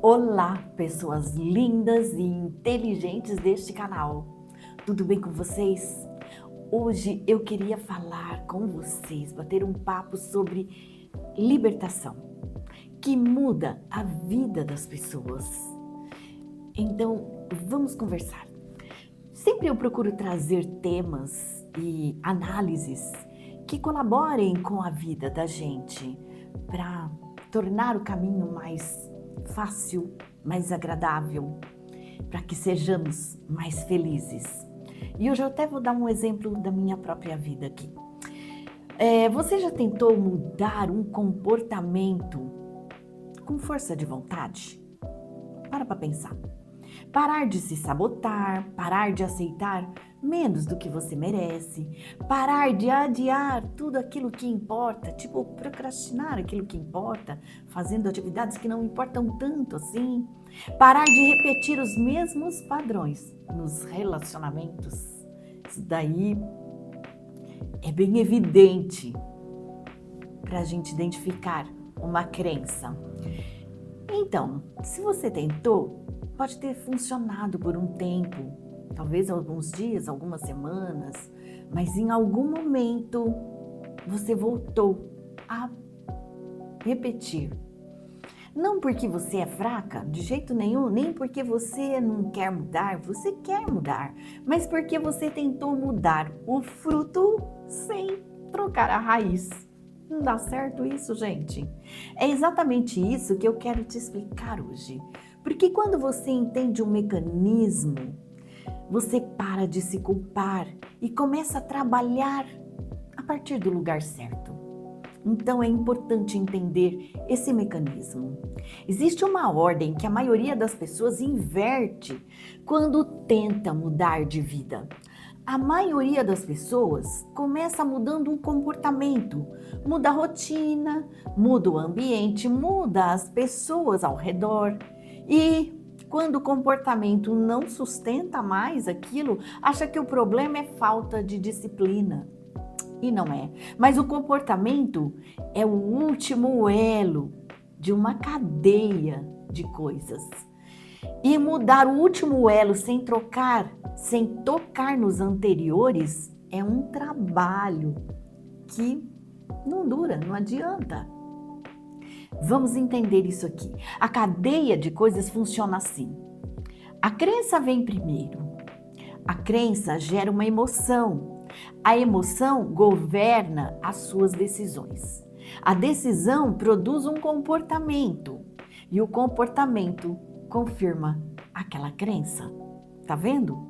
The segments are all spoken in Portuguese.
Olá, pessoas lindas e inteligentes deste canal. Tudo bem com vocês? Hoje eu queria falar com vocês, bater um papo sobre libertação, que muda a vida das pessoas. Então, vamos conversar. Sempre eu procuro trazer temas e análises que colaborem com a vida da gente para tornar o caminho mais fácil, mais agradável, para que sejamos mais felizes. E hoje eu até vou dar um exemplo da minha própria vida aqui. Você já tentou mudar um comportamento com força de vontade? Para pensar. Parar de se sabotar, parar de aceitar menos do que você merece, parar de adiar tudo aquilo que importa, tipo procrastinar aquilo que importa, fazendo atividades que não importam tanto assim, parar de repetir os mesmos padrões nos relacionamentos. Isso daí é bem evidente para a gente identificar uma crença. Então, se você tentou, pode ter funcionado por um tempo, talvez alguns dias, algumas semanas, mas em algum momento você voltou a repetir. Não porque você é fraca, de jeito nenhum, nem porque você não quer mudar, você quer mudar, mas porque você tentou mudar o fruto sem trocar a raiz. Não dá certo isso, gente? É exatamente isso que eu quero te explicar hoje. Porque quando você entende um mecanismo, você para de se culpar e começa a trabalhar a partir do lugar certo. Então é importante entender esse mecanismo. Existe uma ordem que a maioria das pessoas inverte quando tenta mudar de vida. A maioria das pessoas começa mudando um comportamento, muda a rotina, muda o ambiente, muda as pessoas ao redor. E quando o comportamento não sustenta mais aquilo, acha que o problema é falta de disciplina. E não é. Mas o comportamento é o último elo de uma cadeia de coisas. E mudar o último elo sem tocar nos anteriores, é um trabalho que não dura, não adianta. Vamos entender isso aqui. A cadeia de coisas funciona assim. A crença vem primeiro. A crença gera uma emoção. A emoção governa as suas decisões. A decisão produz um comportamento. E o comportamento confirma aquela crença. Tá vendo?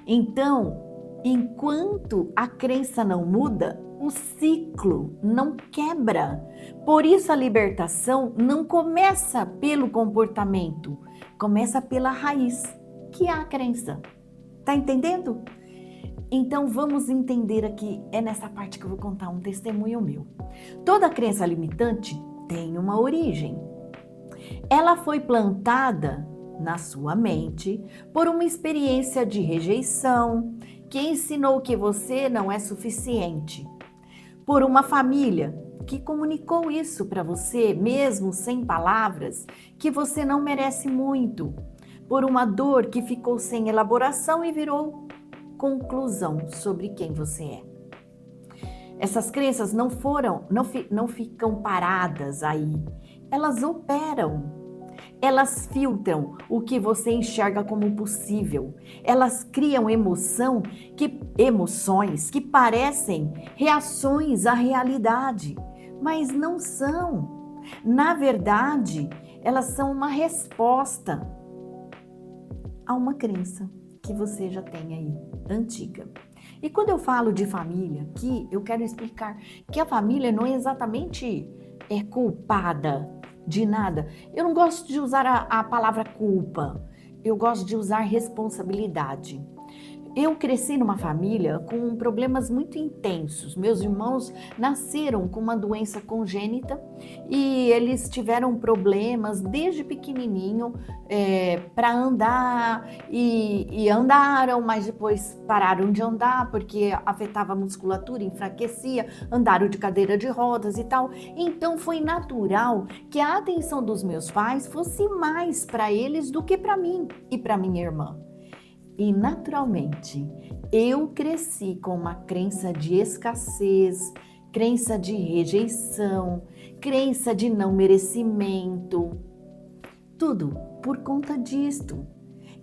Então, enquanto a crença não muda, o ciclo não quebra. Por isso a libertação não começa pelo comportamento, começa pela raiz, que é a crença. Tá entendendo? Então vamos entender aqui, é nessa parte que eu vou contar um testemunho meu. Toda crença limitante tem uma origem. Ela foi plantada na sua mente por uma experiência de rejeição que ensinou que você não é suficiente. Por uma família que comunicou isso para você, mesmo sem palavras, que você não merece muito. Por uma dor que ficou sem elaboração e virou conclusão sobre quem você é. Essas crenças não ficam paradas aí. Elas operam. Elas filtram o que você enxerga como possível. Elas criam emoções que parecem reações à realidade, mas não são. Na verdade, elas são uma resposta a uma crença que você já tem aí, antiga. E quando eu falo de família aqui, eu quero explicar que a família não é exatamente culpada de nada. Eu não gosto de usar a palavra culpa, eu gosto de usar responsabilidade. Eu cresci numa família com problemas muito intensos. Meus irmãos nasceram com uma doença congênita e eles tiveram problemas desde pequenininho para andar e andaram, mas depois pararam de andar porque afetava a musculatura, enfraquecia, andaram de cadeira de rodas e tal. Então foi natural que a atenção dos meus pais fosse mais para eles do que para mim e para minha irmã. E naturalmente, eu cresci com uma crença de escassez, crença de rejeição, crença de não merecimento. Tudo por conta disto,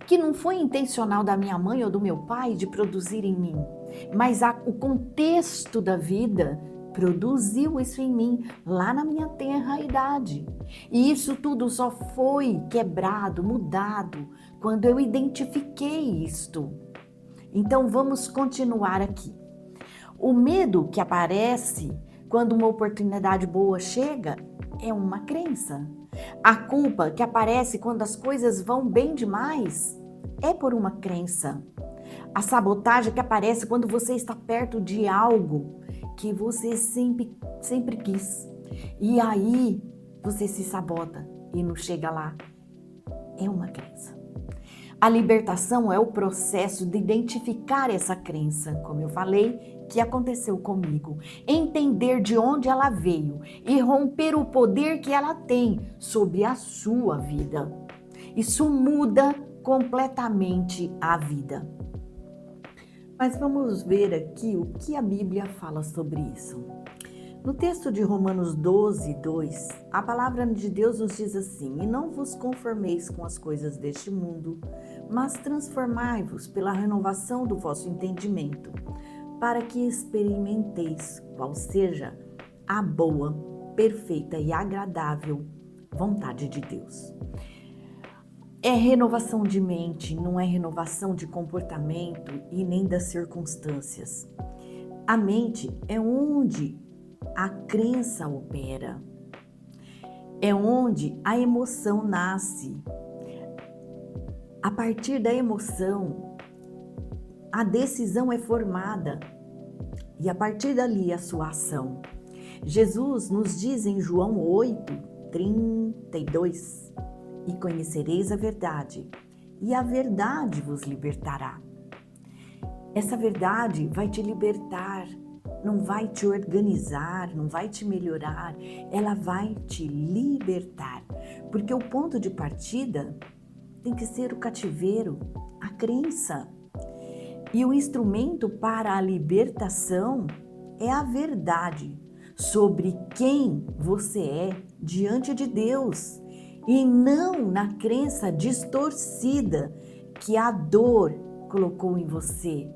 que não foi intencional da minha mãe ou do meu pai de produzir em mim, mas o contexto da vida produziu isso em mim, lá na minha tenra idade. E isso tudo só foi quebrado, mudado, quando eu identifiquei isto. Então vamos continuar aqui. O medo que aparece quando uma oportunidade boa chega é uma crença. A culpa que aparece quando as coisas vão bem demais é por uma crença. A sabotagem que aparece quando você está perto de algo que você sempre quis. E aí você se sabota e não chega lá. É uma crença. A libertação é o processo de identificar essa crença, como eu falei, que aconteceu comigo. Entender de onde ela veio e romper o poder que ela tem sobre a sua vida. Isso muda completamente a vida. Mas vamos ver aqui o que a Bíblia fala sobre isso. No texto de Romanos 12, 2, a palavra de Deus nos diz assim: E não vos conformeis com as coisas deste mundo, mas transformai-vos pela renovação do vosso entendimento, para que experimenteis qual seja a boa, perfeita e agradável vontade de Deus. É renovação de mente, não é renovação de comportamento e nem das circunstâncias. A mente é onde a crença opera, é onde a emoção nasce. A partir da emoção, a decisão é formada e a partir dali a sua ação. Jesus nos diz em João 8, 32, e conhecereis a verdade, e a verdade vos libertará. Essa verdade vai te libertar, não vai te organizar, não vai te melhorar, ela vai te libertar. Porque o ponto de partida tem que ser o cativeiro, a crença. E o instrumento para a libertação é a verdade sobre quem você é diante de Deus. E não na crença distorcida que a dor colocou em você.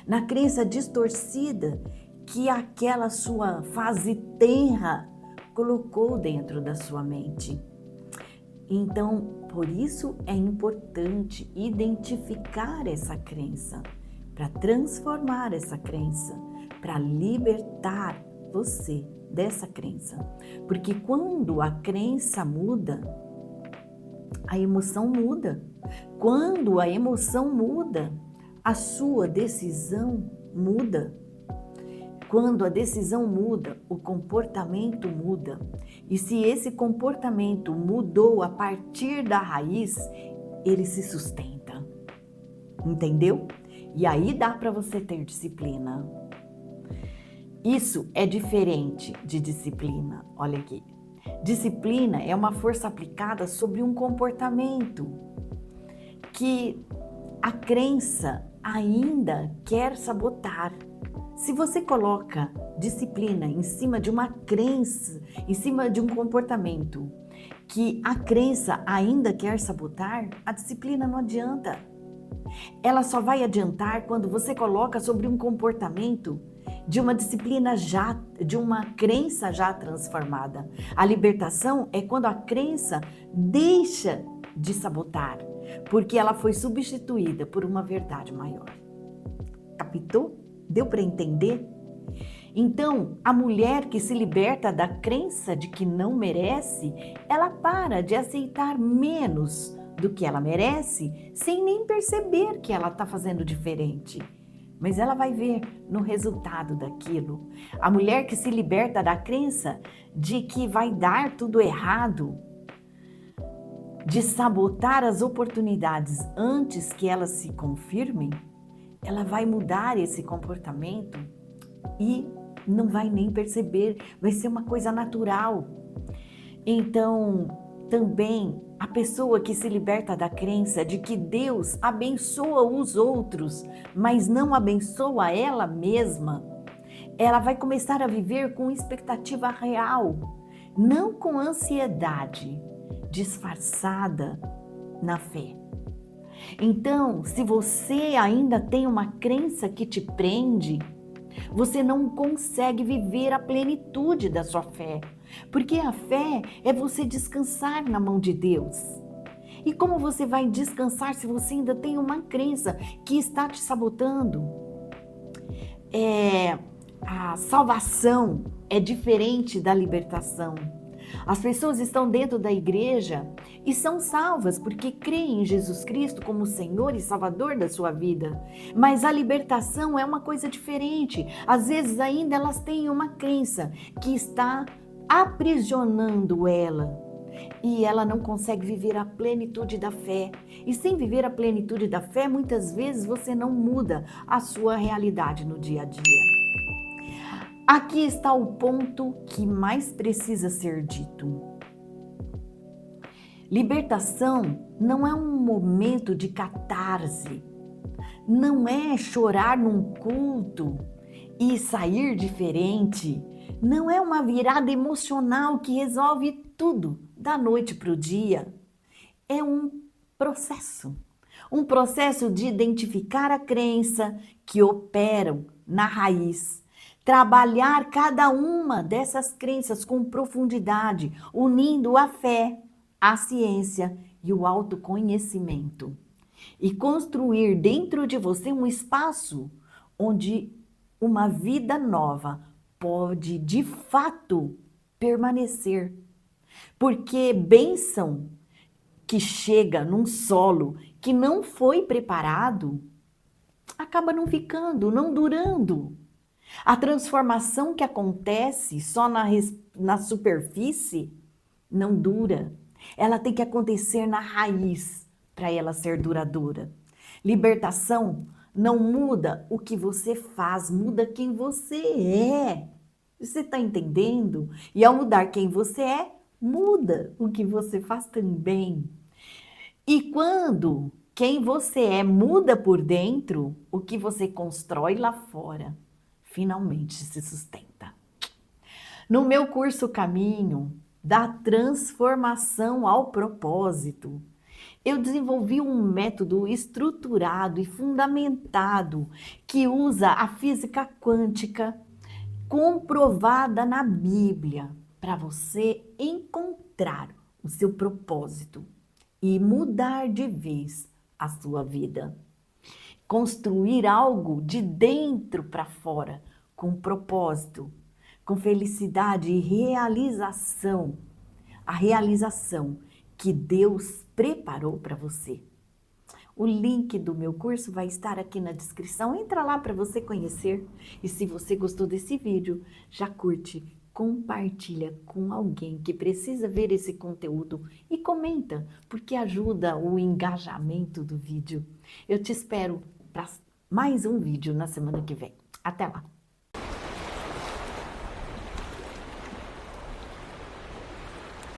Na crença distorcida que aquela sua fase tenra colocou dentro da sua mente. Então, por isso é importante identificar essa crença, para transformar essa crença, para libertar você dessa crença. Porque quando a crença muda, a emoção muda. Quando a emoção muda, a sua decisão muda. Quando a decisão muda, o comportamento muda. E se esse comportamento mudou a partir da raiz, ele se sustenta. Entendeu? E aí dá para você ter disciplina. Isso é diferente de disciplina. Olha aqui. Disciplina é uma força aplicada sobre um comportamento que a crença ainda quer sabotar. Se você coloca disciplina em cima de uma crença, em cima de um comportamento que a crença ainda quer sabotar, a disciplina não adianta. Ela só vai adiantar quando você coloca sobre um comportamento de uma disciplina já, de uma crença já transformada. A libertação é quando a crença deixa de sabotar, porque ela foi substituída por uma verdade maior. Captou? Deu para entender? Então, a mulher que se liberta da crença de que não merece, ela para de aceitar menos do que ela merece, sem nem perceber que ela está fazendo diferente. Mas ela vai ver no resultado daquilo. A mulher que se liberta da crença de que vai dar tudo errado, de sabotar as oportunidades antes que elas se confirmem, ela vai mudar esse comportamento e não vai nem perceber, vai ser uma coisa natural. Então, também a pessoa que se liberta da crença de que Deus abençoa os outros, mas não abençoa ela mesma, ela vai começar a viver com expectativa real, não com ansiedade disfarçada na fé. Então, se você ainda tem uma crença que te prende, você não consegue viver a plenitude da sua fé, porque a fé é você descansar na mão de Deus. E como você vai descansar se você ainda tem uma crença que está te sabotando? A salvação é diferente da libertação. As pessoas estão dentro da igreja e são salvas porque creem em Jesus Cristo como Senhor e Salvador da sua vida. Mas a libertação é uma coisa diferente. Às vezes ainda elas têm uma crença que está aprisionando ela. E ela não consegue viver a plenitude da fé. E sem viver a plenitude da fé, muitas vezes você não muda a sua realidade no dia a dia. Aqui está o ponto que mais precisa ser dito. Libertação não é um momento de catarse, não é chorar num culto e sair diferente, não é uma virada emocional que resolve tudo da noite para o dia. É um processo de identificar a crença que operam na raiz. Trabalhar cada uma dessas crenças com profundidade, unindo a fé, a ciência e o autoconhecimento. E construir dentro de você um espaço onde uma vida nova pode, de fato, permanecer. Porque bênção que chega num solo que não foi preparado, acaba não ficando, não durando. A transformação que acontece só na superfície não dura. Ela tem que acontecer na raiz para ela ser duradoura. Libertação não muda o que você faz, muda quem você é. Você está entendendo? E ao mudar quem você é, muda o que você faz também. E quando quem você é muda por dentro, o que você constrói lá fora finalmente se sustenta. No meu curso Caminho da Transformação ao Propósito, eu desenvolvi um método estruturado e fundamentado que usa a física quântica comprovada na Bíblia para você encontrar o seu propósito e mudar de vez a sua vida. Construir algo de dentro para fora, com propósito, com felicidade e realização. A realização que Deus preparou para você. O link do meu curso vai estar aqui na descrição. Entra lá para você conhecer. E se você gostou desse vídeo, já curte, compartilha com alguém que precisa ver esse conteúdo e comenta, porque ajuda o engajamento do vídeo. Eu te espero para mais um vídeo na semana que vem. Até lá!